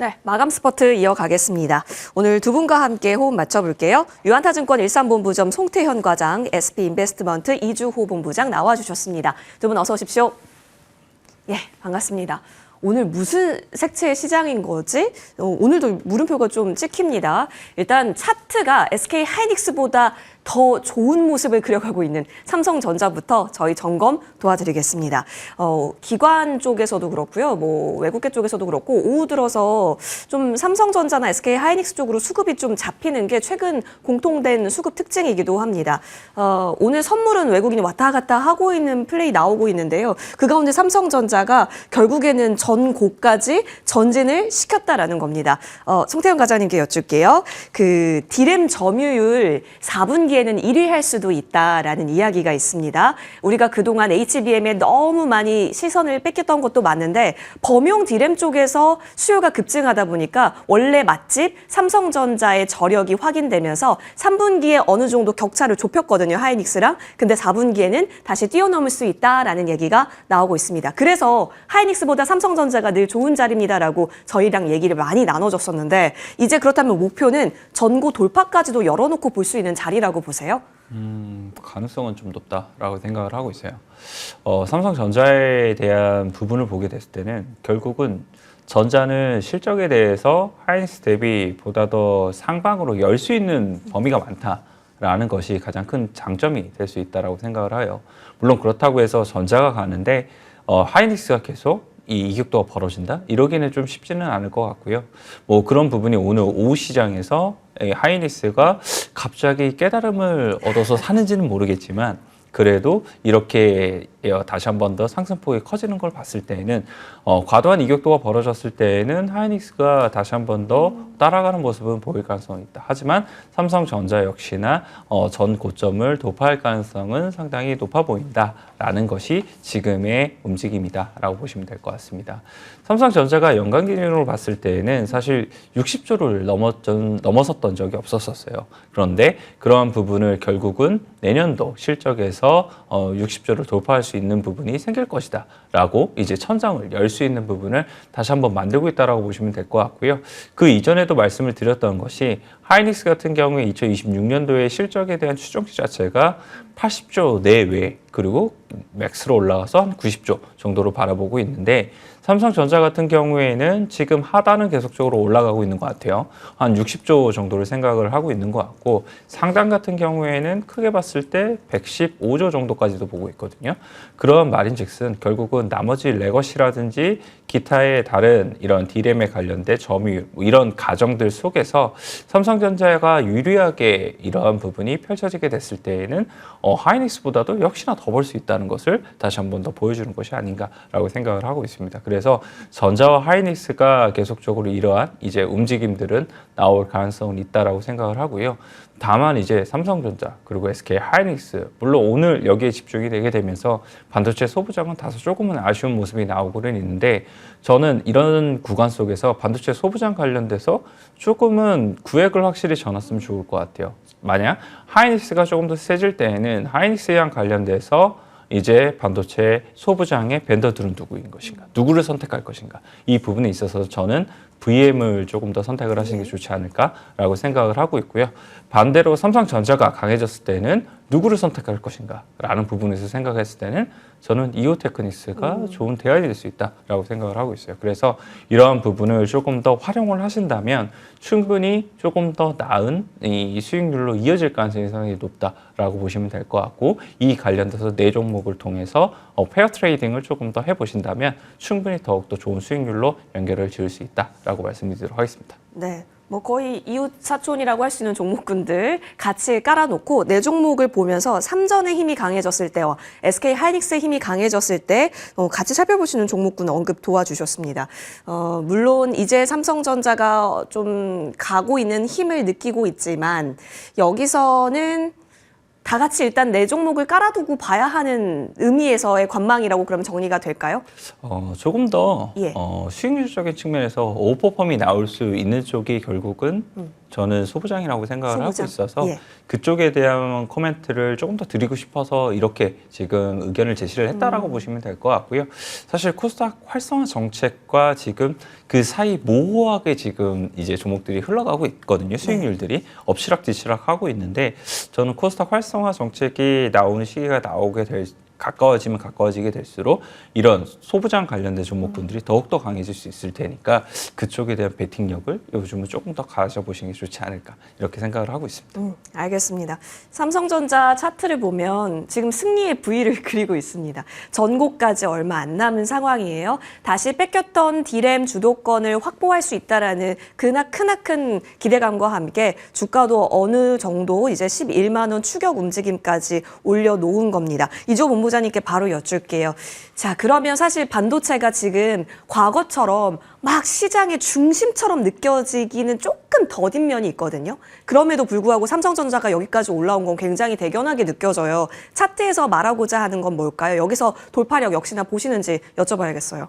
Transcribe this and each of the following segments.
네, 마감 스퍼트 이어가겠습니다. 오늘 두 분과 함께 호흡 맞춰볼게요. 유한타증권 일산본부점 송태현 과장, SP인베스트먼트 이주호 본부장 나와주셨습니다. 두 분 어서 오십시오. 예, 반갑습니다. 오늘 무슨 색채의 시장인 거지? 오늘도 물음표가 좀 찍힙니다. 일단 차트가 SK 하이닉스보다 더 좋은 모습을 그려가고 있는 삼성전자부터 저희 점검 도와드리겠습니다. 기관 쪽에서도 그렇고요. 외국계 쪽에서도 그렇고 오후 들어서 좀 삼성전자나 SK 하이닉스 쪽으로 수급이 좀 잡히는 게 최근 공통된 수급 특징이기도 합니다. 오늘 선물은 외국인이 왔다 갔다 하고 있는 플레이 나오고 있는데요. 그 가운데 삼성전자가 결국에는 전고까지 전진을 시켰다라는 겁니다. 송태현 과장님께 여쭐게요. 그 디램 점유율 4분기에는 1위 할 수도 있다라는 이야기가 있습니다. 우리가 그동안 HBM에 너무 많이 시선을 뺏겼던 것도 맞는데 범용 디램 쪽에서 수요가 급증하다 보니까 원래 맛집 삼성전자의 저력이 확인되면서 3분기에 어느 정도 격차를 좁혔거든요. 하이닉스랑. 근데 4분기에는 다시 뛰어넘을 수 있다라는 얘기가 나오고 있습니다. 그래서 하이닉스보다 삼성전자가 늘 좋은 자리입니다라고 저희랑 얘기를 많이 나눠줬었는데 이제 그렇다면 목표는 전고 돌파까지도 열어놓고 볼 수 있는 자리라고 보세요? 가능성은 좀 높다라고 생각을 하고 있어요. 삼성전자에 대한 부분을 보게 됐을 때는 결국은 전자는 실적에 대해서 하이닉스 대비 보다 더 상방으로 열 수 있는 범위가 많다라는 것이 가장 큰 장점이 될 수 있다라고 생각을 해요. 물론 그렇다고 해서 전자가 가는데 하이닉스가 계속 이 이격도가 벌어진다? 이러기는 좀 쉽지는 않을 것 같고요. 그런 부분이 오늘 오후 시장에서 하이닉스가 갑자기 깨달음을 얻어서 사는지는 모르겠지만 그래도 이렇게 다시 한 번 더 상승폭이 커지는 걸 봤을 때에는 과도한 이격도가 벌어졌을 때에는 하이닉스가 다시 한 번 더 따라가는 모습은 보일 가능성이 있다. 하지만 삼성전자 역시나 전 고점을 돌파할 가능성은 상당히 높아 보인다라는 것이 지금의 움직임이다라고 보시면 될 것 같습니다. 삼성전자가 연간 기준으로 봤을 때에는 사실 60조를 넘어섰던 적이 없었어요. 그런데 그러한 부분을 결국은 내년도 실적에서 60조를 돌파할 수 있는 부분이 생길 것이다 라고 이제 천장을 열 수 있는 부분을 다시 한번 만들고 있다라고 보시면 될 것 같고요. 그 이전에도 말씀을 드렸던 것이 하이닉스 같은 경우에 2026년도에 실적에 대한 추정치 자체가 80조 내외 그리고 맥스로 올라가서 한 90조 정도로 바라보고 있는데 삼성전자 같은 경우에는 지금 하단은 계속적으로 올라가고 있는 것 같아요. 한 60조 정도를 생각을 하고 있는 것 같고 상단 같은 경우에는 크게 봤을 때 115조 정도까지도 보고 있거든요. 그런 말인즉슨 결국은 나머지 레거시라든지 기타의 다른 이런 디램에 관련된 점유율 이런 가정들 속에서 삼성전자가 유리하게 이러한 부분이 펼쳐지게 됐을 때에는 하이닉스보다도 역시나 더 벌 수 있다는 것을 다시 한 번 더 보여주는 것이 아닌가라고 생각을 하고 있습니다. 그래서 전자와 하이닉스가 계속적으로 이러한 이제 움직임들은 나올 가능성은 있다라고 생각을 하고요. 다만 이제 삼성전자 그리고 SK 하이닉스 물론 오늘 여기에 집중이 되게 되면서 반도체 소부장은 다소 조금은 아쉬운 모습이 나오고는 있는데 저는 이런 구간 속에서 반도체 소부장 관련돼서 조금은 구획을 확실히 전했으면 좋을 것 같아요. 만약 하이닉스가 조금 더 세질 때에는 하이닉스랑 관련돼서 이제 반도체 소부장의 벤더들은 누구인 것인가? 누구를 선택할 것인가? 이 부분에 있어서 저는 VM을 조금 더 선택을 하시는 게 좋지 않을까라고 생각을 하고 있고요. 반대로 삼성전자가 강해졌을 때는 누구를 선택할 것인가? 라는 부분에서 생각했을 때는 저는 이오테크닉스가 좋은 대안이 될 수 있다라고 생각을 하고 있어요. 그래서 이러한 부분을 조금 더 활용을 하신다면 충분히 조금 더 나은 이 수익률로 이어질 가능성이 상당히 높다라고 보시면 될 것 같고 이 관련돼서 네 종목을 통해서 페어 트레이딩을 조금 더 해보신다면 충분히 더욱더 좋은 수익률로 연결을 지을 수 있다라고 말씀드리도록 하겠습니다. 네. 거의 이웃 사촌이라고 할 수 있는 종목군들 같이 깔아놓고 네 종목을 보면서 삼전의 힘이 강해졌을 때와 SK 하이닉스의 힘이 강해졌을 때 같이 살펴보시는 종목군 언급 도와주셨습니다. 물론 이제 삼성전자가 좀 가고 있는 힘을 느끼고 있지만 여기서는 다 같이 일단 네 종목을 깔아두고 봐야 하는 의미에서의 관망이라고 그러면 정리가 될까요? 조금 더 예. 수익률적인 측면에서 오퍼펌이 나올 수 있는 쪽이 결국은 저는 소부장이라고 생각을 하고 소부장. 있어서 예. 그쪽에 대한 코멘트를 조금 더 드리고 싶어서 이렇게 지금 의견을 제시를 했다라고 보시면 될 것 같고요. 사실 코스닥 활성화 정책과 지금 그 사이 모호하게 지금 이제 종목들이 흘러가고 있거든요. 수익률들이 엎치락뒤치락 하고 있는데 저는 코스닥 활성화 정책이 나오는 시기가 가까워지면 가까워지게 될수록 이런 소부장 관련된 종목군들이 더욱더 강해질 수 있을 테니까 그쪽에 대한 베팅력을 요즘은 조금 더 가져보시는 게 좋지 않을까 이렇게 생각을 하고 있습니다. 알겠습니다. 삼성전자 차트를 보면 지금 승리의 V를 그리고 있습니다. 전고까지 얼마 안 남은 상황이에요. 다시 뺏겼던 디램 주도권을 확보할 수 있다라는 크나큰 기대감과 함께 주가도 어느 정도 이제 11만 원 추격 움직임까지 올려놓은 겁니다. 이조 본부장님께 바로 여쭐게요. 자, 그러면 사실 반도체가 지금 과거처럼 막 시장의 중심처럼 느껴지기는 조금 더딘 면이 있거든요. 그럼에도 불구하고 삼성전자가 여기까지 올라온 건 굉장히 대견하게 느껴져요. 차트에서 말하고자 하는 건 뭘까요? 여기서 돌파력 역시나 보시는지 여쭤봐야겠어요.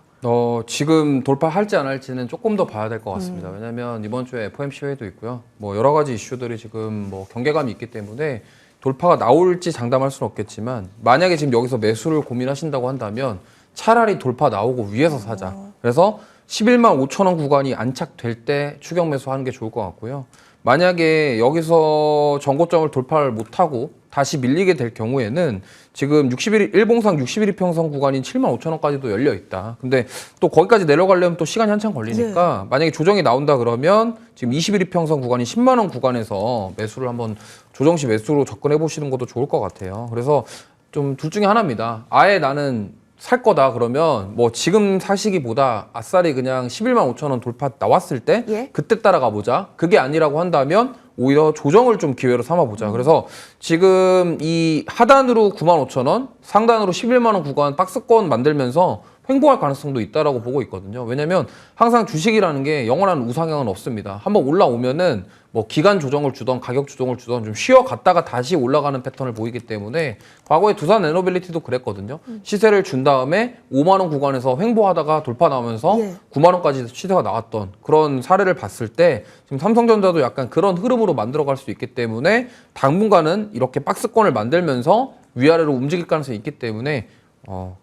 지금 돌파할지 안 할지는 조금 더 봐야 될 것 같습니다. 왜냐하면 이번 주에 FOMC 회의도 있고요. 뭐 여러 가지 이슈들이 지금 뭐 경계감이 있기 때문에 돌파가 나올지 장담할 수는 없겠지만 만약에 지금 여기서 매수를 고민하신다고 한다면 차라리 돌파 나오고 위에서 사자. 그래서 11만 5천 원 구간이 안착될 때 추격 매수하는 게 좋을 것 같고요. 만약에 여기서 전고점을 돌파를 못하고 다시 밀리게 될 경우에는 지금 일봉상 60일 평선 구간인 7만 5천 원까지도 열려 있다. 근데 또 거기까지 내려가려면 또 시간이 한참 걸리니까 만약에 조정이 나온다 그러면 지금 21일 평선 구간인 10만 원 구간에서 매수를 한번 조정시 매수로 접근해 보시는 것도 좋을 것 같아요. 그래서 좀 둘 중에 하나입니다. 아예 나는 살 거다 그러면 뭐 지금 사시기보다 아싸리 그냥 11만 5천 원 돌파 나왔을 때 예. 그때 따라가 보자. 그게 아니라고 한다면 오히려 조정을 좀 기회로 삼아 보자. 그래서 지금 이 하단으로 9만 5천 원, 상단으로 11만 원 구간 박스권 만들면서 횡보할 가능성도 있다라고 보고 있거든요. 왜냐면 항상 주식이라는 게 영원한 우상향은 없습니다. 한번 올라오면은 뭐 기간 조정을 주던 가격 조정을 주던 좀 쉬어갔다가 다시 올라가는 패턴을 보이기 때문에 과거에 두산 에너빌리티도 그랬거든요. 시세를 준 다음에 5만 원 구간에서 횡보하다가 돌파 나오면서 9만 원까지 시세가 나왔던 그런 사례를 봤을 때 지금 삼성전자도 약간 그런 흐름으로 만들어갈 수 있기 때문에 당분간은 이렇게 박스권을 만들면서 위아래로 움직일 가능성이 있기 때문에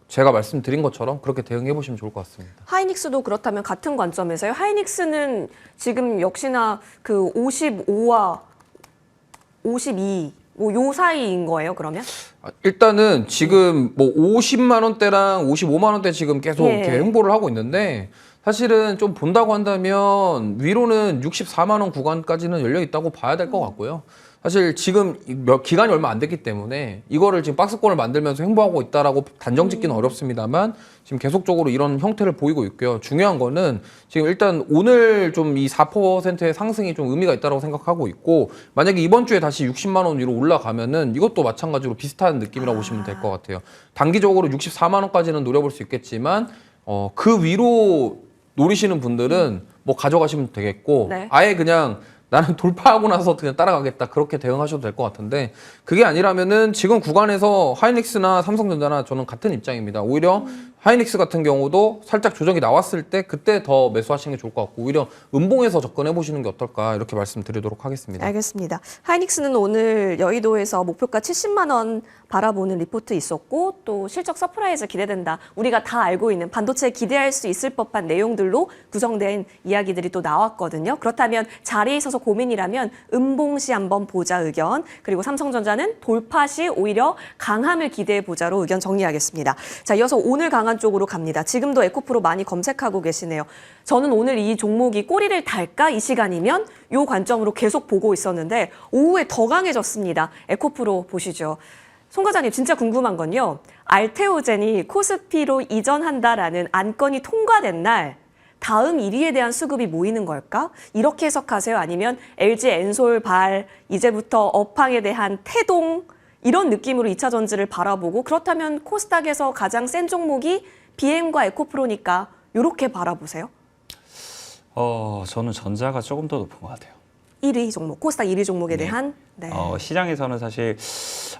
제가 말씀드린 것처럼 그렇게 대응해 보시면 좋을 것 같습니다. 하이닉스도 그렇다면 같은 관점에서요. 하이닉스는 지금 역시나 그 55와 52, 뭐 요 사이인 거예요, 그러면? 일단은 지금 뭐 50만 원대랑 55만 원대 지금 계속 예. 이렇게 행보를 하고 있는데 사실은 좀 본다고 한다면 위로는 64만 원 구간까지는 열려 있다고 봐야 될 것 같고요. 사실 지금 기간이 얼마 안 됐기 때문에 이거를 지금 박스권을 만들면서 행보하고 있다라고 단정 짓기는 어렵습니다만 지금 계속적으로 이런 형태를 보이고 있고요. 중요한 거는 지금 일단 오늘 좀 이 4%의 상승이 좀 의미가 있다고 생각하고 있고 만약에 이번 주에 다시 60만 원 위로 올라가면은 이것도 마찬가지로 비슷한 느낌이라고 보시면 될 것 같아요. 단기적으로 64만 원까지는 노려볼 수 있겠지만 그 위로 노리시는 분들은 뭐 가져가시면 되겠고 네. 아예 그냥 나는 돌파하고 나서 그냥 따라가겠다 그렇게 대응하셔도 될 것 같은데 그게 아니라면은 지금 구간에서 하이닉스나 삼성전자나 저는 같은 입장입니다. 오히려 하이닉스 같은 경우도 살짝 조정이 나왔을 때 그때 더 매수하시는 게 좋을 것 같고 오히려 음봉에서 접근해 보시는 게 어떨까 이렇게 말씀드리도록 하겠습니다. 알겠습니다. 하이닉스는 오늘 여의도에서 목표가 70만 원 바라보는 리포트 있었고 또 실적 서프라이즈 기대된다. 우리가 다 알고 있는 반도체 기대할 수 있을 법한 내용들로 구성된 이야기들이 또 나왔거든요. 그렇다면 자리에 있어서 고민이라면 음봉시 한번 보자 의견 그리고 삼성전자는 돌파시 오히려 강함을 기대해 보자로 의견 정리하겠습니다. 자, 이어서 오늘 강한 쪽으로 갑니다. 지금도 에코프로 많이 검색하고 계시네요. 저는 오늘 이 종목이 꼬리를 달까 이 시간이면 이 관점으로 계속 보고 있었는데 오후에 더 강해졌습니다. 에코프로 보시죠. 송 과장님 진짜 궁금한 건요. 알테오젠이 코스피로 이전한다라는 안건이 통과된 날 다음 1위에 대한 수급이 모이는 걸까? 이렇게 해석하세요? 아니면 LG 엔솔발 이제부터 업황에 대한 태동 이런 느낌으로 2차 전지를 바라보고 그렇다면 코스닥에서 가장 센 종목이 BM과 에코프로니까 이렇게 바라보세요? 저는 전자가 조금 더 높은 것 같아요. 1위 종목, 코스닥 1위 종목에 네. 대한 네. 시장에서는 사실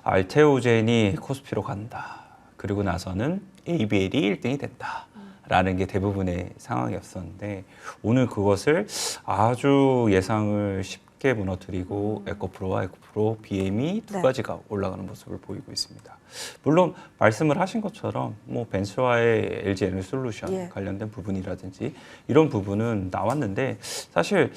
알테오젠이 코스피로 간다. 그리고 나서는 ABL이 1등이 된다. 라는 게 대부분의 상황이었었는데 오늘 그것을 아주 예상을 쉽게 무너뜨리고 에코프로와 에코프로 BM이 두 네. 가지가 올라가는 모습을 보이고 있습니다. 물론 말씀을 하신 것처럼 뭐 벤츠와의 LG 에너지솔루션 예. 관련된 부분이라든지 이런 부분은 나왔는데 사실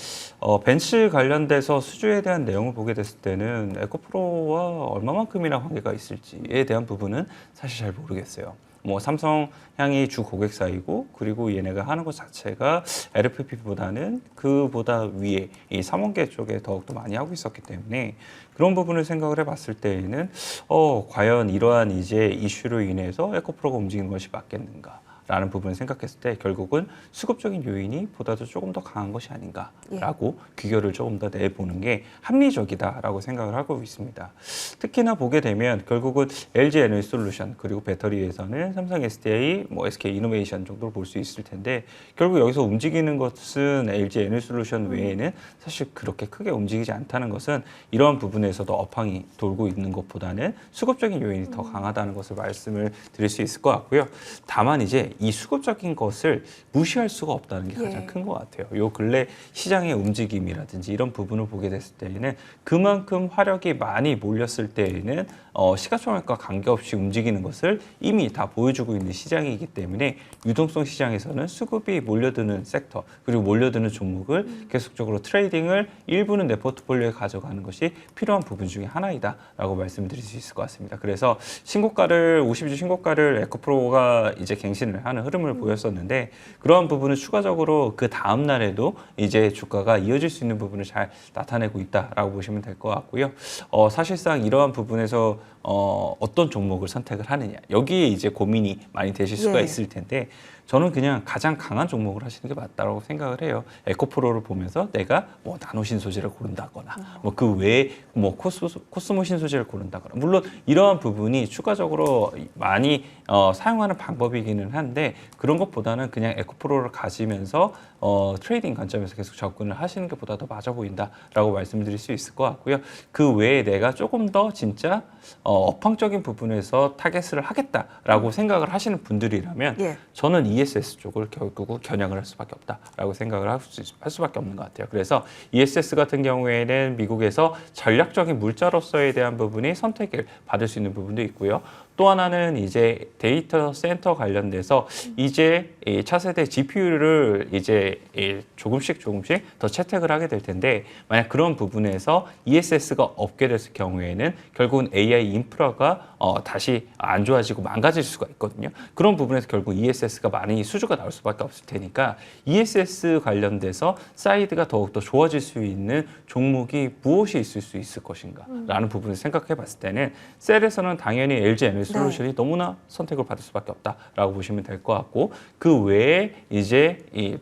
벤츠 관련돼서 수주에 대한 내용을 보게 됐을 때는 에코프로와 얼마만큼이나 관계가 있을지에 대한 부분은 사실 잘 모르겠어요. 뭐 삼성향이 주 고객사이고 그리고 얘네가 하는 것 자체가 LFP보다는 그보다 위에 이 삼원계 쪽에 더욱더 많이 하고 있었기 때문에 그런 부분을 생각을 해봤을 때에는 과연 이러한 이제 이슈로 인해서 에코프로가 움직이는 것이 맞겠는가? 라는 부분을 생각했을 때 결국은 수급적인 요인이 보다도 조금 더 강한 것이 아닌가라고 귀결을 조금 더 내보는 게 합리적이다라고 생각을 하고 있습니다. 특히나 보게 되면 결국은 LG 에너지솔루션 그리고 배터리에서는 삼성 SDI, 뭐 SK 이노베이션 정도로 볼 수 있을 텐데 결국 여기서 움직이는 것은 LG 에너지솔루션 외에는 사실 그렇게 크게 움직이지 않다는 것은 이러한 부분에서도 업황이 돌고 있는 것보다는 수급적인 요인이 더 강하다는 것을 말씀을 드릴 수 있을 것 같고요. 다만 이제 이 수급적인 것을 무시할 수가 없다는 게 가장 예. 큰 것 같아요. 요 근래 시장의 움직임이라든지 이런 부분을 보게 됐을 때에는 그만큼 화력이 많이 몰렸을 때에는 시가총액과 관계없이 움직이는 것을 이미 다 보여주고 있는 시장이기 때문에 유동성 시장에서는 수급이 몰려드는 섹터 그리고 몰려드는 종목을 계속적으로 트레이딩을 일부는 내 포트폴리오에 가져가는 것이 필요한 부분 중에 하나이다라고 말씀드릴 수 있을 것 같습니다. 그래서 신고가를 52주 신고가를 에코프로가 이제 갱신을 하는 흐름을 보였었는데 그러한 부분은 추가적으로 그 다음 날에도 이제 주가가 이어질 수 있는 부분을 잘 나타내고 있다라고 보시면 될 것 같고요. 사실상 이러한 부분에서 어떤 종목을 선택을 하느냐 여기에 이제 고민이 많이 되실 수가 예. 있을 텐데 저는 그냥 가장 강한 종목을 하시는 게 맞다고 생각을 해요. 에코프로를 보면서 내가 뭐 나노 신소재를 고른다거나 뭐 그 외에 뭐 코스모 신소재를 고른다거나 물론 이러한 부분이 추가적으로 많이 사용하는 방법이기는 한데 그런 것보다는 그냥 에코프로를 가지면서 트레이딩 관점에서 계속 접근을 하시는 게 보다 더 맞아 보인다라고 말씀드릴 수 있을 것 같고요. 그 외에 내가 조금 더 진짜 업황적인 부분에서 타겟을 하겠다라고 생각을 하시는 분들이라면 예. 저는 ESS 쪽을 결국 겨냥을 할 수밖에 없다라고 생각을 할 수밖에 없는 것 같아요. 그래서 ESS 같은 경우에는 미국에서 전략적인 물자로서에 대한 부분이 선택을 받을 수 있는 부분도 있고요. 또 하나는 이제 데이터 센터 관련돼서 이제 이 차세대 GPU를 이제 조금씩 더 채택을 하게 될 텐데 만약 그런 부분에서 ESS가 없게 됐을 경우에는 결국은 AI 인프라가 다시 안 좋아지고 망가질 수가 있거든요. 그런 부분에서 결국 ESS가 많이 수주가 나올 수밖에 없을 테니까 ESS 관련돼서 사이드가 더욱더 좋아질 수 있는 종목이 무엇이 있을 수 있을 것인가 라는 부분을 생각해 봤을 때는 셀에서는 당연히 LG 에너지 솔루션이 너무나 선택을 받을 수밖에 없다라고 보시면 될 것 같고 그 외에 이제 이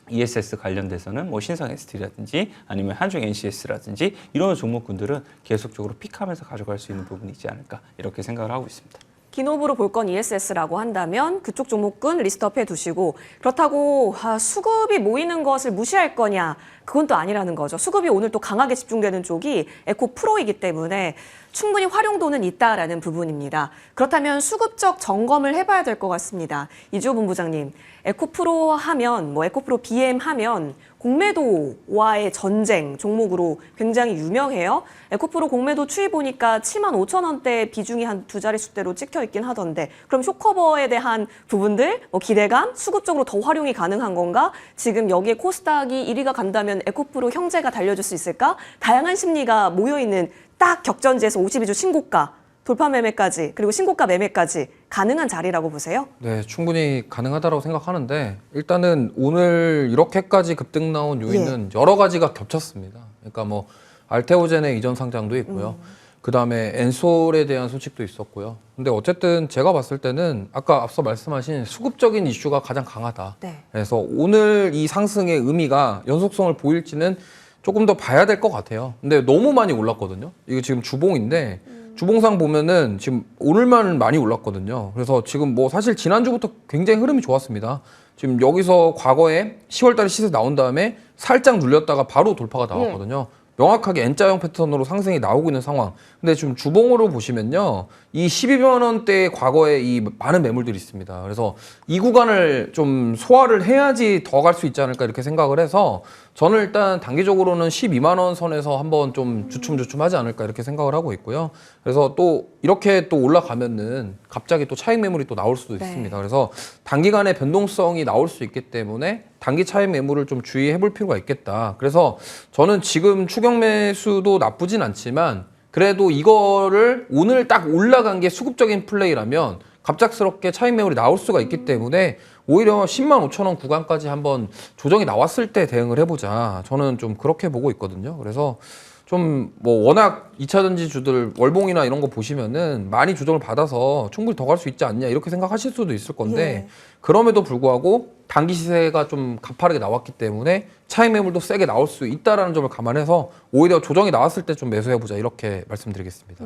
ESS 관련돼서는 뭐 신성 ST라든지 아니면 한중 NCS라든지 이런 종목군들은 계속적으로 픽하면서 가져갈 수 있는 부분이 있지 않을까 이렇게 생각을 하고 있습니다. 기노브로 볼 건 ESS라고 한다면 그쪽 종목군 리스트업해 두시고 그렇다고 수급이 모이는 것을 무시할 거냐 그건 또 아니라는 거죠. 수급이 오늘 또 강하게 집중되는 쪽이 에코프로이기 때문에 충분히 활용도는 있다라는 부분입니다. 그렇다면 수급적 점검을 해봐야 될 것 같습니다. 이주호 본부장님, 에코프로 하면 뭐 에코프로 BM 하면 공매도와의 전쟁 종목으로 굉장히 유명해요. 에코프로 공매도 추이 보니까 75,000원대 비중이 한 두 자릿수대로 찍혀 있긴 하던데 그럼 쇼커버에 대한 부분들, 뭐 기대감, 수급적으로 더 활용이 가능한 건가? 지금 여기에 코스닥이 1위가 간다면 에코프로 형제가 달려줄 수 있을까? 다양한 심리가 모여있는 딱 격전지에서 52주 신고가, 돌파 매매까지 그리고 신고가 매매까지 가능한 자리라고 보세요? 네, 충분히 가능하다고 생각하는데 일단은 오늘 이렇게까지 급등 나온 요인은 여러 가지가 겹쳤습니다. 그러니까 뭐 알테오젠의 이전 상장도 있고요. 그다음에 엔솔에 대한 소식도 있었고요. 근데 어쨌든 제가 봤을 때는 아까 앞서 말씀하신 수급적인 이슈가 가장 강하다. 네. 그래서 오늘 이 상승의 의미가 연속성을 보일지는 조금 더 봐야 될 것 같아요. 근데 너무 많이 올랐거든요. 이거 지금 주봉인데 주봉상 보면은 지금 오늘만 많이 올랐거든요. 그래서 지금 뭐 사실 지난주부터 굉장히 흐름이 좋았습니다. 지금 여기서 과거에 10월 달에 시세 나온 다음에 살짝 눌렸다가 바로 돌파가 나왔거든요. 명확하게 N자형 패턴으로 상승이 나오고 있는 상황. 근데 지금 주봉으로 보시면요. 이 12만 원대 과거에 이 많은 매물들이 있습니다. 그래서 이 구간을 좀 소화를 해야지 더 갈 수 있지 않을까 이렇게 생각을 해서 저는 일단 단기적으로는 12만 원 선에서 한번 좀 주춤주춤하지 않을까 이렇게 생각을 하고 있고요. 그래서 또 이렇게 또 올라가면은 갑자기 또 차익 매물이 또 나올 수도 네. 있습니다. 그래서 단기간에 변동성이 나올 수 있기 때문에 단기 차익 매물을 좀 주의해 볼 필요가 있겠다. 그래서 저는 지금 추격 매수도 나쁘진 않지만 그래도 이거를 오늘 딱 올라간 게 수급적인 플레이라면 갑작스럽게 차익 매물이 나올 수가 있기 때문에 오히려 10만 5천 원 구간까지 한번 조정이 나왔을 때 대응을 해보자. 저는 좀 그렇게 보고 있거든요. 그래서 좀 뭐 워낙 2차전지 주들 월봉이나 이런 거 보시면은 많이 조정을 받아서 충분히 더 갈 수 있지 않냐 이렇게 생각하실 수도 있을 건데 예. 그럼에도 불구하고 단기 시세가 좀 가파르게 나왔기 때문에 차익 매물도 세게 나올 수 있다라는 점을 감안해서 오히려 조정이 나왔을 때 좀 매수해보자 이렇게 말씀드리겠습니다.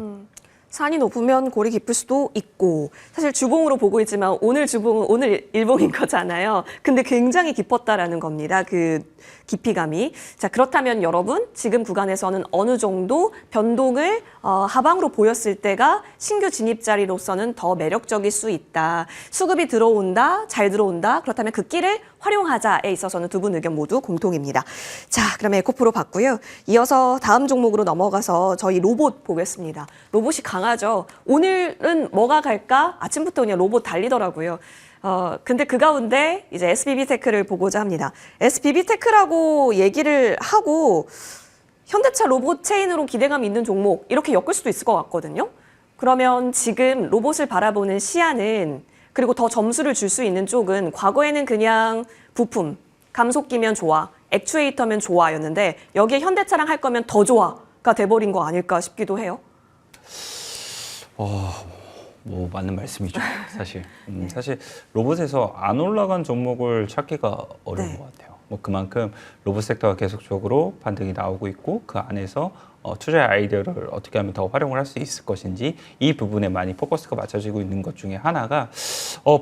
산이 높으면 골이 깊을 수도 있고 사실 주봉으로 보고 있지만 오늘 주봉은 오늘 일봉인 거잖아요. 근데 굉장히 깊었다라는 겁니다. 그 깊이감이. 자, 그렇다면 여러분 지금 구간에서는 어느 정도 변동을 하방으로 보였을 때가 신규 진입 자리로서는 더 매력적일 수 있다. 수급이 들어온다, 잘 들어온다. 그렇다면 그 끼를 활용하자에 있어서는 두 분 의견 모두 공통입니다. 자, 그러면 에코프로 봤고요. 이어서 다음 종목으로 넘어가서 저희 로봇 보겠습니다. 로봇이 강하죠. 오늘은 뭐가 갈까? 아침부터 그냥 로봇 달리더라고요. 근데 그 가운데 이제 SBB테크를 보고자 합니다. SBB테크라고 얘기를 하고 현대차 로봇 체인으로 기대감 있는 종목 이렇게 엮을 수도 있을 것 같거든요. 그러면 지금 로봇을 바라보는 시야는 그리고 더 점수를 줄 수 있는 쪽은 과거에는 그냥 부품, 감속기면 좋아, 액추에이터면 좋아였는데 여기에 현대차랑 할 거면 더 좋아가 돼버린 거 아닐까 싶기도 해요. 뭐 맞는 말씀이죠. 사실 로봇에서 안 올라간 종목을 찾기가 어려운 네. 것 같아요. 뭐 그만큼 로봇 섹터가 계속적으로 반등이 나오고 있고 그 안에서 투자의 아이디어를 어떻게 하면 더 활용을 할 수 있을 것인지 이 부분에 많이 포커스가 맞춰지고 있는 것 중에 하나가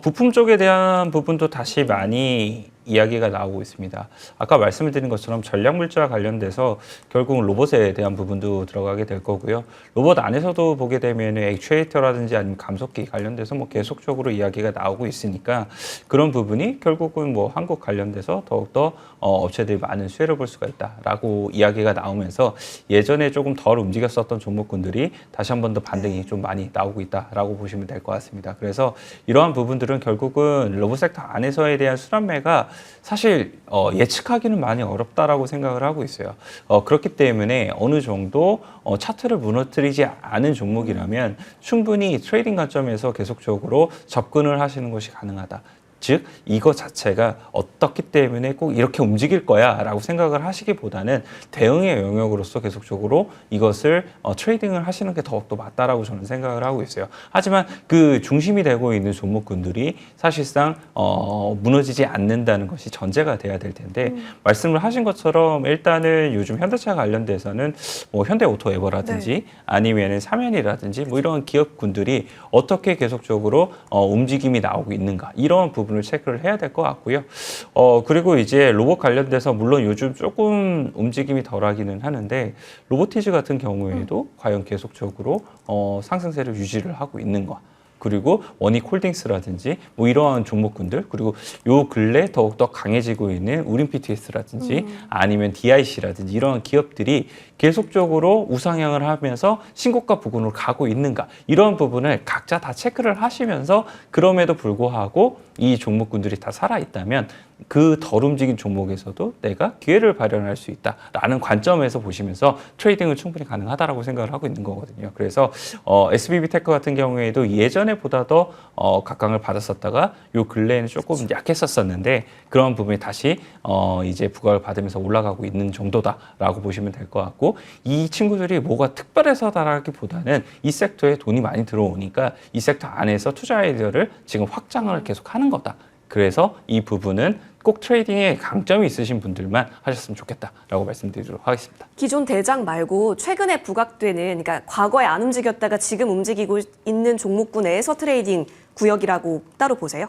부품 쪽에 대한 부분도 다시 많이 이야기가 나오고 있습니다. 아까 말씀을 드린 것처럼 전략물자와 관련돼서 결국은 로봇에 대한 부분도 들어가게 될 거고요. 로봇 안에서도 보게 되면 액추에이터라든지 아니면 감속기 관련돼서 뭐 계속적으로 이야기가 나오고 있으니까 그런 부분이 결국은 뭐 한국 관련돼서 더욱더 업체들이 많은 수혜를 볼 수가 있다라고 이야기가 나오면서 예전에 조금 덜 움직였었던 종목군들이 다시 한 번 더 반등이 좀 많이 나오고 있다라고 보시면 될 것 같습니다. 그래서 이러한 부분들은 결국은 로봇 섹터 안에서에 대한 순환매가 사실 예측하기는 많이 어렵다라고 생각을 하고 있어요. 그렇기 때문에 어느 정도 차트를 무너뜨리지 않은 종목이라면 충분히 트레이딩 관점에서 계속적으로 접근을 하시는 것이 가능하다. 즉 이거 자체가 어떻기 때문에 꼭 이렇게 움직일 거야 라고 생각을 하시기보다는 대응의 영역으로서 계속적으로 이것을 트레이딩을 하시는 게 더욱더 맞다라고 저는 생각을 하고 있어요. 하지만 그 중심이 되고 있는 종목군들이 사실상 무너지지 않는다는 것이 전제가 돼야 될 텐데 말씀을 하신 것처럼 일단은 요즘 현대차 관련돼서는 뭐 현대오토에버라든지 아니면은 사면이라든지 뭐 이런 기업군들이 어떻게 계속적으로 움직임이 나오고 있는가 이런 부분 체크를 해야 될 것 같고요. 그리고 이제 로봇 관련돼서 물론 요즘 조금 움직임이 덜하기는 하는데 로보티즈 같은 경우에도 과연 계속적으로 상승세를 유지를 하고 있는가. 그리고 원익홀딩스라든지 뭐 이러한 종목군들 그리고 요 근래 더욱더 강해지고 있는 우림 PTS라든지 아니면 DIC라든지 이러한 기업들이 계속적으로 우상향을 하면서 신고가 부근으로 가고 있는가 이런 부분을 각자 다 체크를 하시면서 그럼에도 불구하고 이 종목군들이 다 살아있다면 그 덜 움직인 종목에서도 내가 기회를 발현할 수 있다라는 관점에서 보시면서 트레이딩은 충분히 가능하다라고 생각을 하고 있는 거거든요. 그래서 SBB테크 같은 경우에도 예전에 보다 더 각광을 받았었다가 요 근래에는 조금 약했었었는데 그런 부분이 다시 이제 부각을 받으면서 올라가고 있는 정도다라고 보시면 될 것 같고 이 친구들이 뭐가 특별해서다라기보다는 이 섹터에 돈이 많이 들어오니까 이 섹터 안에서 투자 아이디어를 지금 확장을 계속 하는 거다. 그래서 이 부분은 꼭 트레이딩에 강점이 있으신 분들만 하셨으면 좋겠다라고 말씀드리도록 하겠습니다. 기존 대장 말고 최근에 부각되는 그러니까 과거에 안 움직였다가 지금 움직이고 있는 종목군 내에서 트레이딩 구역이라고 따로 보세요?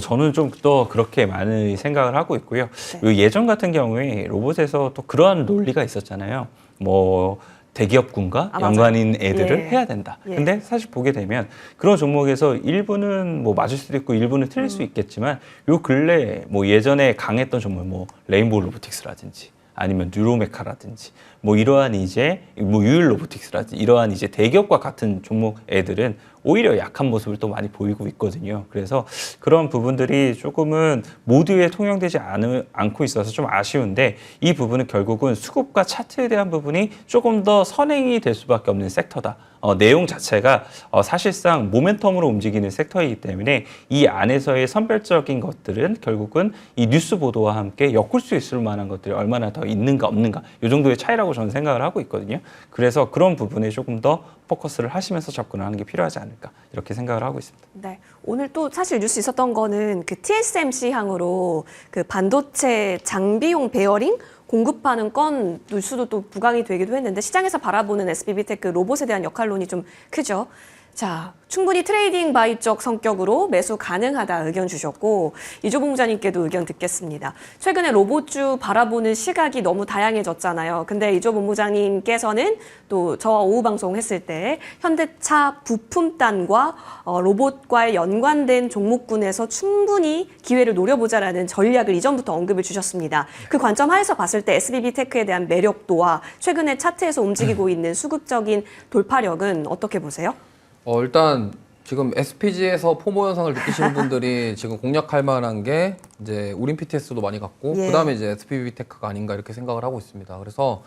저는 좀 더 그렇게 많이 생각을 하고 있고요. 네. 요 예전 같은 경우에 로봇에서 또 그러한 논리가 있었잖아요. 뭐 대기업군과 맞아요. 연관인 애들을 예. 해야 된다. 예. 근데 사실 보게 되면 그런 종목에서 일부는 뭐 맞을 수도 있고 일부는 틀릴 수 있겠지만 요 근래 뭐 예전에 강했던 종목 뭐 레인보우 로보틱스라든지 아니면 뉴로메카라든지 뭐 이러한 이제 뭐 유일 로보틱스라든지 이러한 이제 대기업과 같은 종목 애들은 오히려 약한 모습을 또 많이 보이고 있거든요. 그래서 그런 부분들이 조금은 모두에 통용되지 않고 있어서 좀 아쉬운데 이 부분은 결국은 수급과 차트에 대한 부분이 조금 더 선행이 될 수밖에 없는 섹터다. 내용 자체가 사실상 모멘텀으로 움직이는 섹터이기 때문에 이 안에서의 선별적인 것들은 결국은 이 뉴스 보도와 함께 엮을 수 있을 만한 것들이 얼마나 더 있는가 없는가 이 정도의 차이라고 저는 생각을 하고 있거든요. 그래서 그런 부분에 조금 더 포커스를 하시면서 접근을 하는 게 필요하지 않을까 이렇게 생각을 하고 있습니다. 네. 오늘 또 사실 뉴스 있었던 거는 그 TSMC 향으로 그 반도체 장비용 베어링 공급하는 건 뉴스도 또 부각이 되기도 했는데 시장에서 바라보는 SBB테크 로봇에 대한 역할론이 좀 크죠. 자, 충분히 트레이딩 바이적 성격으로 매수 가능하다 의견 주셨고 이조 본부장님께도 의견 듣겠습니다. 최근에 로봇주 바라보는 시각이 너무 다양해졌잖아요. 근데 이조 본부장님께서는 또 저와 오후 방송 했을 때 현대차 부품단과 로봇과의 연관된 종목군에서 충분히 기회를 노려보자라는 전략을 이전부터 언급을 주셨습니다. 그 관점 하에서 봤을 때 SBB테크에 대한 매력도와 최근에 차트에서 움직이고 있는 수급적인 돌파력은 어떻게 보세요? 일단 지금 SPG에서 포모 현상을 느끼시는 분들이 지금 공략할 만한 게 이제 우린 PTS도 많이 갔고 예. 그다음에 이제 SPB테크가 아닌가 이렇게 생각을 하고 있습니다. 그래서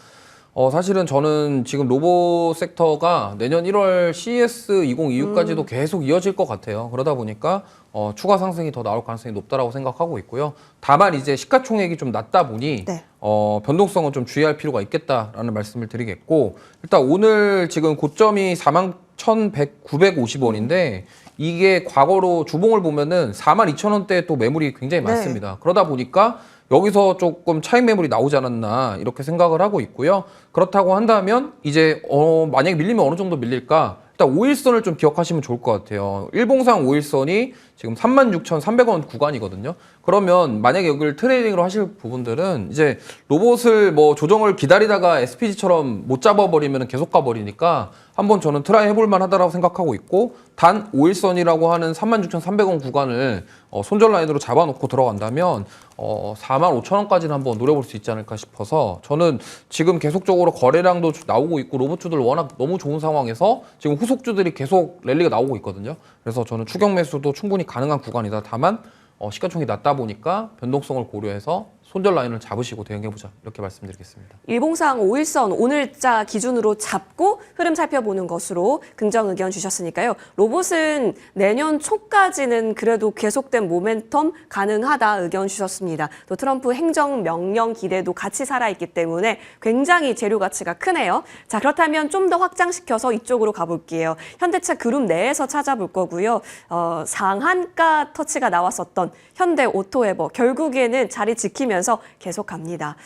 사실은 저는 지금 로봇 섹터가 내년 1월 CES 2026까지도 계속 이어질 것 같아요. 그러다 보니까 추가 상승이 더 나올 가능성이 높다라고 생각하고 있고요. 다만 이제 시가총액이 좀 낮다 보니 네. 변동성은 좀 주의할 필요가 있겠다라는 말씀을 드리겠고 일단 오늘 지금 고점이 41,950원인데 이게 과거로 주봉을 보면은 42,000원대에 또 매물이 굉장히 네. 많습니다. 그러다 보니까 여기서 조금 차익 매물이 나오지 않았나 이렇게 생각을 하고 있고요. 그렇다고 한다면 이제 만약에 밀리면 어느 정도 밀릴까? 일단 5일선을 좀 기억하시면 좋을 것 같아요. 일봉상 5일선이 지금 36,300원 구간이거든요. 그러면 만약에 여기를 트레이딩으로 하실 부분들은 이제 로봇을 뭐 조정을 기다리다가 SPG처럼 못 잡아버리면 계속 가버리니까 한번 저는 트라이 해볼 만하다라고 생각하고 있고 단 5일선이라고 하는 36,300원 구간을 손절 라인으로 잡아놓고 들어간다면 45,000원까지는 한번 노려볼 수 있지 않을까 싶어서 저는 지금 계속적으로 거래량도 나오고 있고 로봇주들 워낙 너무 좋은 상황에서 지금 후속주들이 계속 랠리가 나오고 있거든요. 그래서 저는 추격 매수도 충분히 가능한 구간이다. 다만 시가총이 낮다 보니까 변동성을 고려해서 손절 라인을 잡으시고 대응해보자 이렇게 말씀드리겠습니다. 일봉상 5일선 오늘자 기준으로 잡고 흐름 살펴보는 것으로 긍정 의견 주셨으니까요. 로봇은 내년 초까지는 그래도 계속된 모멘텀 가능하다 의견 주셨습니다. 또 트럼프 행정명령 기대도 같이 살아있기 때문에 굉장히 재료 가치가 크네요. 자, 그렇다면 좀 더 확장시켜서 이쪽으로 가볼게요. 현대차 그룹 내에서 찾아볼 거고요. 상한가 터치가 나왔었던 현대오토에버 결국에는 자리 지키면서 계속 갑니다.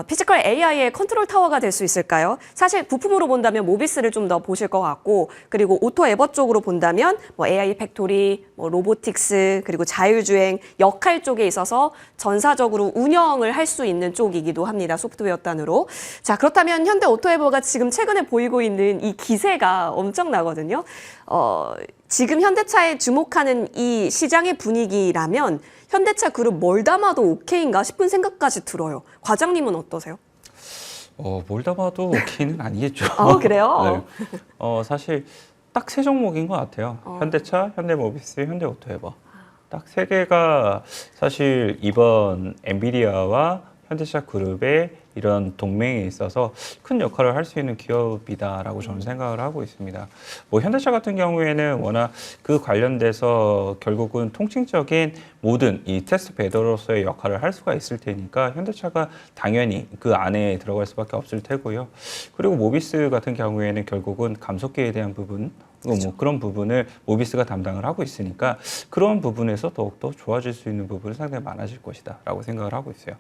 피지컬 AI의 컨트롤 타워가 될 수 있을까요? 사실 부품으로 본다면 모비스를 좀 더 보실 것 같고 그리고 오토에버 쪽으로 본다면 뭐 AI 팩토리, 뭐 로보틱스 그리고 자율주행 역할 쪽에 있어서 전사적으로 운영을 할 수 있는 쪽이기도 합니다. 소프트웨어 단으로. 자, 그렇다면 현대 오토에버가 지금 최근에 보이고 있는 이 기세가 엄청나거든요. 지금 현대차에 주목하는 이 시장의 분위기라면 현대차 그룹 뭘 담아도 오케이인가 싶은 생각까지 들어요. 과장님은 어떠세요? 뭘 담아도 오케이는 아니겠죠. 그래요? 네. 사실 딱 세 종목인 것 같아요. 현대차, 현대모비스, 현대오토에버. 딱 세 개가 사실 이번 엔비디아와 현대차 그룹의 이런 동맹에 있어서 큰 역할을 할 수 있는 기업이다라고 저는 생각을 하고 있습니다. 뭐 현대차 같은 경우에는 워낙 그 관련돼서 결국은 통칭적인 모든 이 테스트 베더로서의 역할을 할 수가 있을 테니까 현대차가 당연히 그 안에 들어갈 수밖에 없을 테고요. 그리고 모비스 같은 경우에는 결국은 감속기에 대한 부분 뭐 그런 부분을 모비스가 담당을 하고 있으니까 그런 부분에서 더욱더 좋아질 수 있는 부분이 상당히 많아질 것이다라고 생각을 하고 있어요.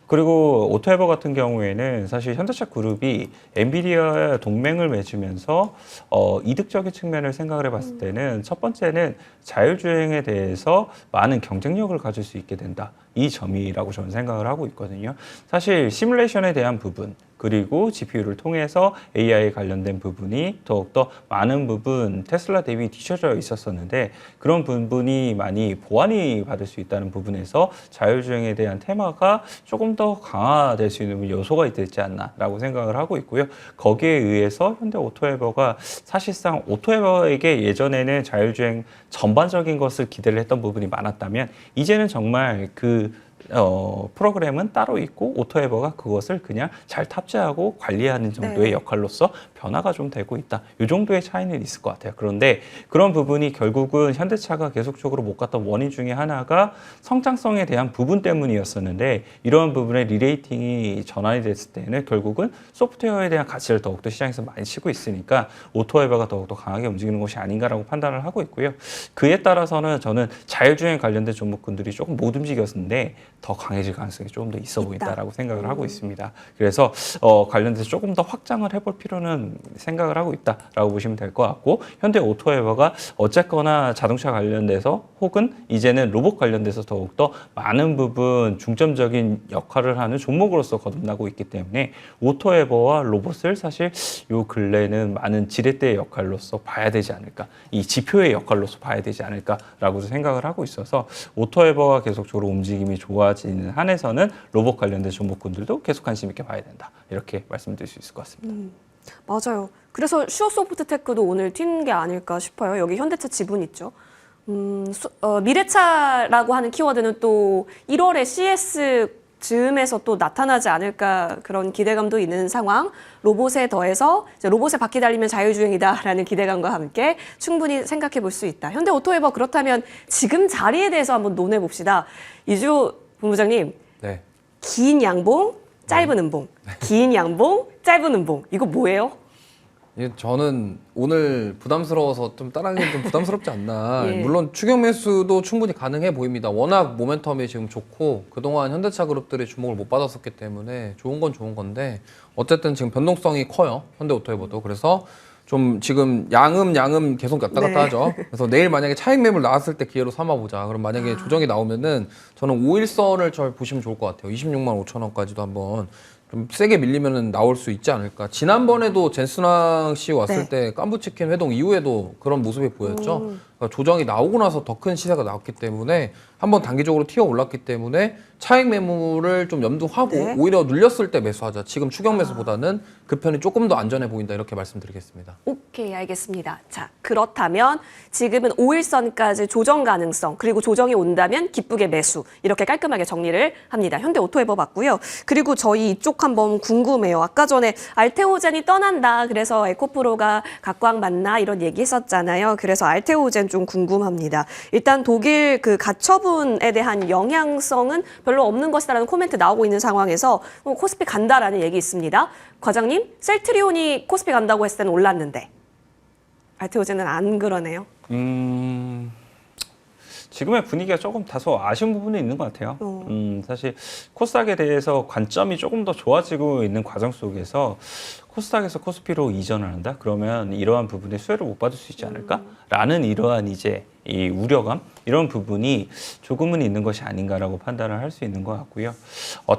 그리고 오토에버 같은 경우에는 사실 현대차 그룹이 엔비디아 동맹을 맺으면서 이득적인 측면을 생각을 해봤을 때는 첫 번째는 자율주행에 대해서 많은 경쟁력을 가질 수 있게 된다. 이 점이라고 저는 생각을 하고 있거든요. 사실 시뮬레이션에 대한 부분 그리고 GPU를 통해서 AI 관련된 부분이 더욱더 많은 부분 테슬라 대비 뒤처져 있었었는데 그런 부분이 많이 보완이 받을 수 있다는 부분에서 자율주행에 대한 테마가 조금 더 강화될 수 있는 요소가 되지 않나라고 생각을 하고 있고요. 거기에 의해서 현대 오토에버가 사실상 오토에버에게 예전에는 자율주행 전반적인 것을 기대를 했던 부분이 많았다면 이제는 정말 프로그램은 따로 있고 오토에버가 그것을 그냥 잘 탑재하고 관리하는 정도의 역할로서 변화가 좀 되고 있다. 이 정도의 차이는 있을 것 같아요. 그런데 그런 부분이 결국은 현대차가 계속적으로 못 갔던 원인 중에 하나가 성장성에 대한 부분 때문이었었는데 이러한 부분의 리레이팅이 전환이 됐을 때는 결국은 소프트웨어에 대한 가치를 더욱더 시장에서 많이 치고 있으니까 오토에버가 더욱더 강하게 움직이는 것이 아닌가라고 판단을 하고 있고요. 그에 따라서는 저는 자율주행 관련된 종목군들이 조금 못 움직였는데 더 강해질 가능성이 조금 더 있어 보인다라고 생각을 하고 있습니다. 그래서 관련돼서 조금 더 확장을 해볼 필요는 생각을 하고 있다라고 보시면 될 것 같고 현대 오토에버가 어쨌거나 자동차 관련돼서 혹은 이제는 로봇 관련돼서 더욱더 많은 부분 중점적인 역할을 하는 종목으로서 거듭나고 있기 때문에 오토에버와 로봇을 사실 요 근래에는 많은 지렛대의 역할로서 봐야 되지 않을까 이 지표의 역할로서 봐야 되지 않을까라고 생각을 하고 있어서 오토에버가 계속적으로 움직임이 좋아지는 한에서는 로봇 관련된 종목군들도 계속 관심 있게 봐야 된다. 이렇게 말씀드릴 수 있을 것 같습니다. 맞아요. 그래서 슈어소프트테크도 오늘 튄 게 아닐까 싶어요. 여기 현대차 지분 있죠. 미래차라고 하는 키워드는 또 1월에 CS 즈음에서 또 나타나지 않을까 그런 기대감도 있는 상황. 로봇에 더해서 이제 로봇에 바퀴 달리면 자율주행이다라는 기대감과 함께 충분히 생각해 볼 수 있다. 현대 오토에버 그렇다면 지금 자리에 대해서 한번 논해 봅시다. 이주 본부장님, 네. 긴 양봉, 짧은 음봉, 긴 양봉, 짧은 음봉. 이거 뭐예요? 저는 오늘 부담스러워서 좀 따라하기는 좀 부담스럽지 않나. 예. 물론 추격 매수도 충분히 가능해 보입니다. 워낙 모멘텀이 지금 좋고 그동안 현대차 그룹들이 주목을 못 받았었기 때문에 좋은 건 좋은 건데 어쨌든 지금 변동성이 커요. 현대오토에버도. 그래서 좀 지금 양음 계속 왔다 갔다 하죠. 그래서 내일 만약에 차익 매물 나왔을 때 기회로 삼아보자. 그럼 만약에 조정이 나오면은 저는 5일선을 잘 보시면 좋을 것 같아요. 26만 5천 원까지도 한번 좀 세게 밀리면은 나올 수 있지 않을까. 지난번에도 젠스낭 씨 왔을 때 깐부치킨 회동 이후에도 그런 모습이 보였죠. 그러니까 조정이 나오고 나서 더 큰 시세가 나왔기 때문에 한번 단기적으로 튀어 올랐기 때문에 차익 매물을 좀 염두하고 오히려 눌렸을 때 매수하자. 지금 추격 매수보다는 그 편이 조금 더 안전해 보인다 이렇게 말씀드리겠습니다. 오케이, 알겠습니다. 자, 그렇다면 지금은 5일선까지 조정 가능성, 그리고 조정이 온다면 기쁘게 매수. 이렇게 깔끔하게 정리를 합니다. 현대 오토에버 봤고요. 그리고 저희 이쪽 한번 궁금해요. 아까 전에 알테오젠이 떠난다. 그래서 에코프로가 각광 받나 이런 얘기 했었잖아요. 그래서 알테오젠 좀 궁금합니다. 일단 독일 그 가처분에 대한 영향성은 별로 없는 것이다라는 코멘트 나오고 있는 상황에서 코스피 간다라는 얘기 있습니다. 과장님, 셀트리온이 코스피 간다고 했을 때는 올랐는데 알테오젠은 안 그러네요. 지금의 분위기가 조금 다소 아쉬운 부분이 있는 것 같아요. 사실 코스닥에 대해서 관점이 조금 더 좋아지고 있는 과정 속에서 코스닥에서 코스피로 이전을 한다? 그러면 이러한 부분에 수혜를 못 받을 수 있지 않을까? 라는 이러한 이제 이 우려감 이런 부분이 조금은 있는 것이 아닌가라고 판단을 할 수 있는 것 같고요.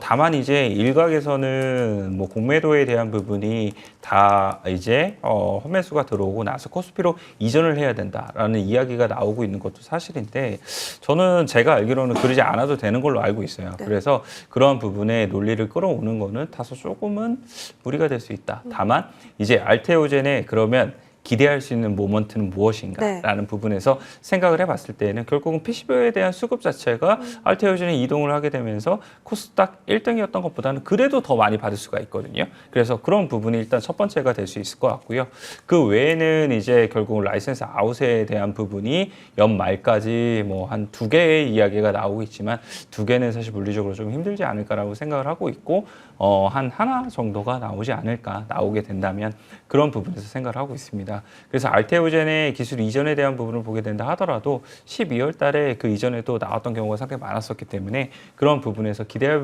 다만 이제 일각에서는 뭐 공매도에 대한 부분이 다 이제 헛매수가 들어오고 나서 코스피로 이전을 해야 된다라는 이야기가 나오고 있는 것도 사실인데 저는 제가 알기로는 그러지 않아도 되는 걸로 알고 있어요. 그래서 그러한 부분에 논리를 끌어오는 거는 다소 조금은 무리가 될 수 있다. 다만 이제 알테오젠에 그러면 기대할 수 있는 모먼트는 무엇인가라는 부분에서 생각을 해봤을 때는 결국은 PCB에 대한 수급 자체가 알테오젠에 이동을 하게 되면서 코스닥 1등이었던 것보다는 그래도 더 많이 받을 수가 있거든요. 그래서 그런 부분이 일단 첫 번째가 될 수 있을 것 같고요. 그 외에는 이제 결국은 라이센스 아웃에 대한 부분이 연말까지 뭐 한 2개의 이야기가 나오고 있지만 2개는 사실 물리적으로 좀 힘들지 않을까라고 생각을 하고 있고 한 하나 정도가 나오지 않을까 나오게 된다면 그런 부분에서 생각을 하고 있습니다. 있습니다. 그래서 알테오젠의 기술 이전에 대한 부분을 보게 된다 하더라도 12월 달에 그 이전에도 나왔던 경우가 상당히 많았었기 때문에 그런 부분에서 기대할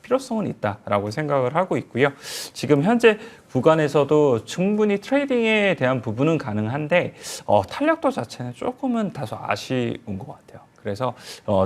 필요성은 있다라고 생각을 하고 있고요. 지금 현재 구간에서도 충분히 트레이딩에 대한 부분은 가능한데 탄력도 자체는 조금은 다소 아쉬운 것 같아요. 그래서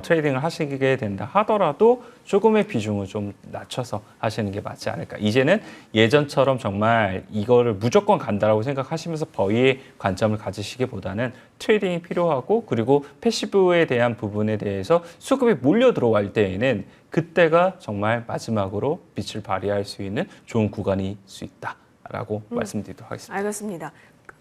트레이딩을 하시게 된다 하더라도 조금의 비중을 좀 낮춰서 하시는 게 맞지 않을까. 이제는 예전처럼 정말 이거를 무조건 간다라고 생각하시면서 버이의 관점을 가지시기보다는 트레이딩이 필요하고 그리고 패시브에 대한 부분에 대해서 수급이 몰려 들어갈 때에는 그때가 정말 마지막으로 빛을 발휘할 수 있는 좋은 구간일 수 있다라고 말씀드리도록 하겠습니다. 알겠습니다.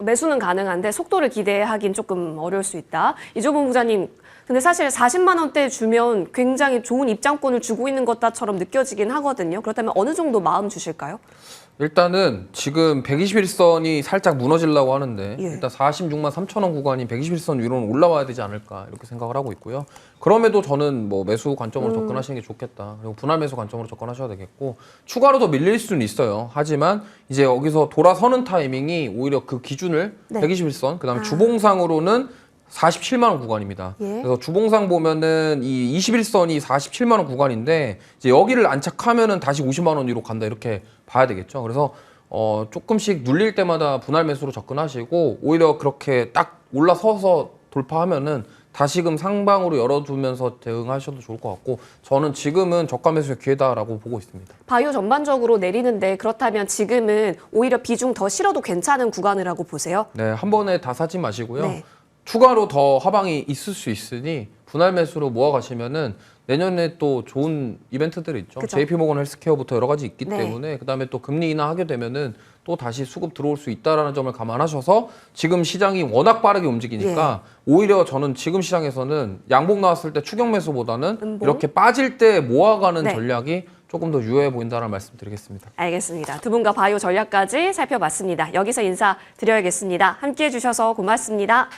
매수는 가능한데 속도를 기대하긴 조금 어려울 수 있다. 이조봉 부장님, 근데 사실 40만 원대 주면 굉장히 좋은 입장권을 주고 있는 것처럼 느껴지긴 하거든요. 그렇다면 어느 정도 마음 주실까요? 일단은 지금 121선이 살짝 무너지려고 하는데 예. 일단 46만 3천 원 구간이 121선 위로는 올라와야 되지 않을까 이렇게 생각을 하고 있고요. 그럼에도 저는 뭐 매수 관점으로 접근하시는 게 좋겠다. 그리고 분할 매수 관점으로 접근하셔야 되겠고 추가로 더 밀릴 수는 있어요. 하지만 이제 여기서 돌아서는 타이밍이 오히려 그 기준을 네. 121선 그다음에 주봉상으로는 47만 원 구간입니다. 예. 그래서 주봉상 보면은 이 21선이 47만 원 구간인데 이제 여기를 안착하면은 다시 50만 원 위로 간다 이렇게 봐야 되겠죠. 그래서 조금씩 눌릴 때마다 분할 매수로 접근하시고 오히려 그렇게 딱 올라서서 돌파하면은 다시금 상방으로 열어두면서 대응하셔도 좋을 것 같고 저는 지금은 저가 매수의 기회다라고 보고 있습니다. 바이오 전반적으로 내리는데 그렇다면 지금은 오히려 비중 더 실어도 괜찮은 구간이라고 보세요? 네, 한 번에 다 사지 마시고요. 네. 추가로 더 하방이 있을 수 있으니 분할 매수로 모아 가시면은 내년에 또 좋은 이벤트들이 있죠. 그쵸. JP모건 헬스케어부터 여러 가지 있기 네. 때문에 그다음에 또 금리 인하하게 되면은 또 다시 수급 들어올 수 있다라는 점을 감안하셔서 지금 시장이 워낙 빠르게 움직이니까 오히려 저는 지금 시장에서는 양봉 나왔을 때 추격 매수보다는 음봉? 이렇게 빠질 때 모아가는 네. 전략이 조금 더 유효해 보인다는 말씀드리겠습니다. 알겠습니다. 두 분과 바이오 전략까지 살펴봤습니다. 여기서 인사드려야겠습니다. 함께해 주셔서 고맙습니다.